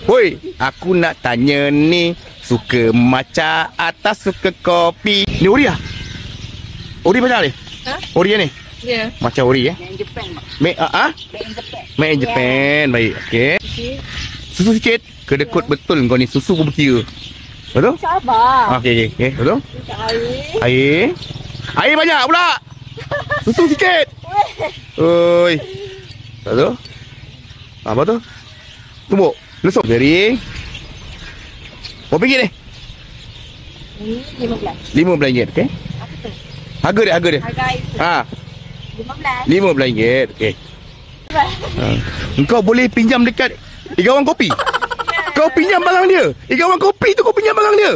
Woi, aku nak tanya ni, suka matcha atau suka kopi? Ni ori ah? Ori macam ni? Ha? Ori ni? Ya. Macam ori Made in Japan, Mak. Made Made in Japan. Baik, okey. Susu sikit. Kedekut betul kau ni, susu pun berkira. Betul? Sabar. Okey. Betul? Minta air. Air. Air banyak pula. Susu sikit. Oi. Betul? Apa tu? Tumbuk. Lesuk. Beri. Berapa ringgit ni? Ini 15. RM15, okey. Apa tu? Harga dia. Harga air tu. Ha, 15. RM15, okey. Engkau boleh pinjam dekat Igawan Kopi. Kau pinjam barang dia. Igawan Kopi tu kau pinjam barang dia.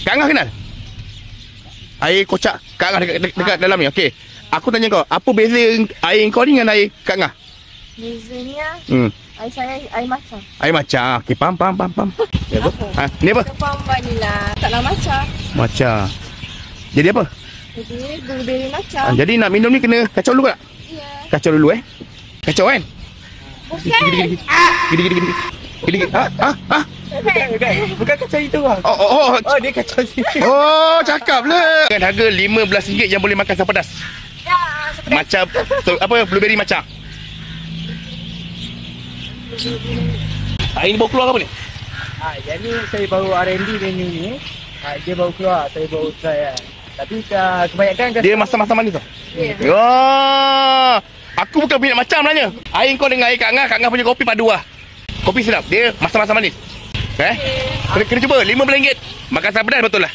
Kak Angah kenal? Air kocak Kak Angah dekat dalam ni. Okey. Aku tanya kau, apa beza air kau ni dengan air Kak Angah? Bezanya Hmm. air saya air macam. Air macam. Okey, faham. Ni apa? Ha, ni apa? Kepam vanila. Taklah macam. Macam. Jadi apa? Jadi blueberry macam. Ha, jadi nak minum ni kena kacau dulu tak? Ya. Kacau dulu Kacau kan? Bukan. Gini. Ha? Bukan kacau itu, Bang. Oh, Oh, dia kacau sini. oh, cakap lah. Dengan harga RM15 yang boleh makan asam pedas. Ya, seperti Macam apa blueberry macam. Ini baru keluar apa ni? Yang ni saya baru R&D menu ni. Dia baru keluar, saya baru try kan. Tapi kebanyakan Dia masam-masam manis tau. Ya. Oh, aku bukan minat macam sebenarnya. Air kau dengan air Kak Angah punya kopi padu lah. Kopi sedap. Dia masam-masam manis. Kena cuba RM15. Makan asam pedas betul lah.